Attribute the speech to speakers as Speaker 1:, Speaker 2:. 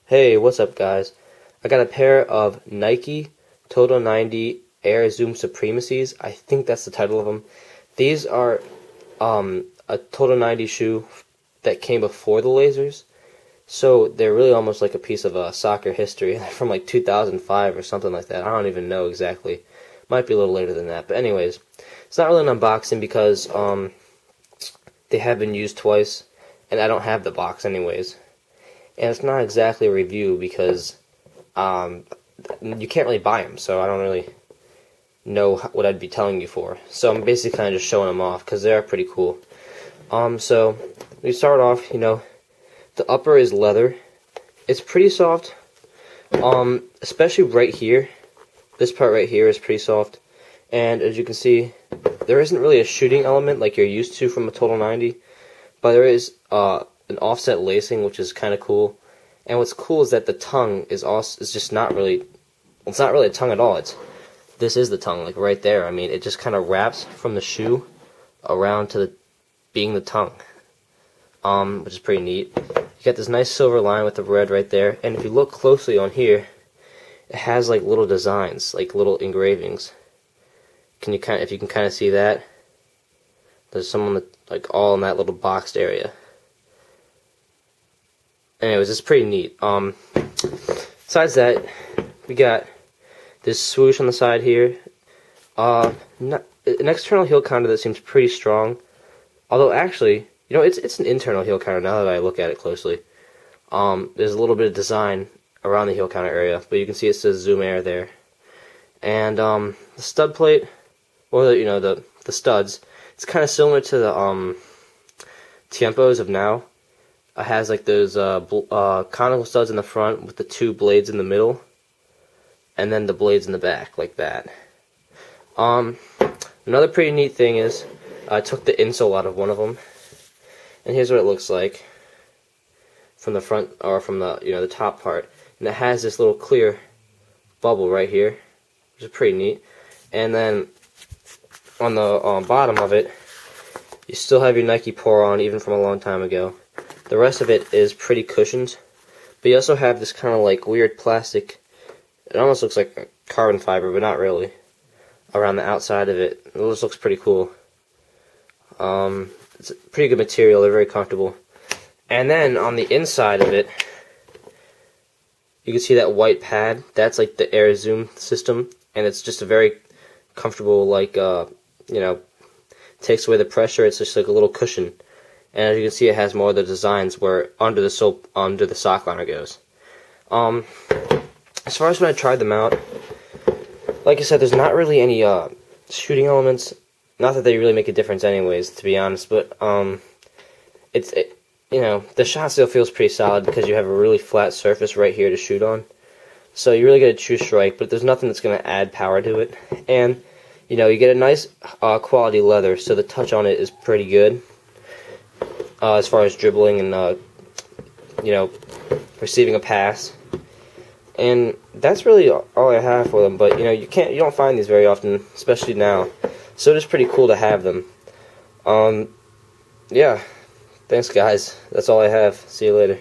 Speaker 1: Hey, what's up guys? I got a pair of Nike Total 90 Air Zoom Supremacies. I think that's the title of them. These are a Total 90 shoe that came before the lasers. So they're really almost like a piece of soccer history. They're from like 2005 or something like that. I don't even know exactly. Might be a little later than that. But anyways, it's not really an unboxing because they have been used twice and I don't have the box anyways. And it's not exactly a review because you can't really buy them, so I don't really know what I'd be telling you for. So I'm basically kind of just showing them off because they are pretty cool. So we start off, the upper is leather. It's pretty soft, especially right here. This part right here is pretty soft. And as you can see, there isn't really a shooting element like you're used to from a Total 90, but there is an offset lacing, which is kind of cool. And what's cool is that the tongue is just not really, it's not really a tongue at all. This is the tongue, like right there. I mean, it just kind of wraps from the shoe around to being the tongue, which is pretty neat. You got this nice silver line with the red right there, and if you look closely on here, it has like little designs, like little engravings. If you can kind of see that, there's some like all in that little boxed area. Anyways, it's pretty neat. Besides that, we got this swoosh on the side here. An external heel counter that seems pretty strong. Although actually, it's an internal heel counter now that I look at it closely. There's a little bit of design around the heel counter area, but you can see it says Zoom Air there. And the stud plate, or the studs, it's kind of similar to the Tiempos of now. It has like those conical studs in the front with the two blades in the middle, and then the blades in the back like that. Another pretty neat thing is I took the insole out of one of them, and here's what it looks like from the front, or from the the top part, and it has this little clear bubble right here, which is pretty neat. And then on the bottom of it, you still have your Nike pour on, even from a long time ago. The rest of it is pretty cushioned, but you also have this kind of like weird plastic, it almost looks like carbon fiber, but not really, around the outside of it. It just looks pretty cool. It's a pretty good material, they're very comfortable. And then on the inside of it, you can see that white pad, that's like the Air Zoom system, and it's just a very comfortable, like, takes away the pressure, it's just like a little cushion. And as you can see, it has more of the designs where under the sock liner goes. As far as when I tried them out, like I said, there's not really any shooting elements. Not that they really make a difference, anyways, to be honest. But the shot still feels pretty solid because you have a really flat surface right here to shoot on. So you really get a true strike, but there's nothing that's going to add power to it. And you get a nice quality leather, so the touch on it is pretty good. As far as dribbling and receiving a pass, and that's really all I have for them. But you don't find these very often, especially now. So it is pretty cool to have them. Yeah, thanks guys. That's all I have. See you later.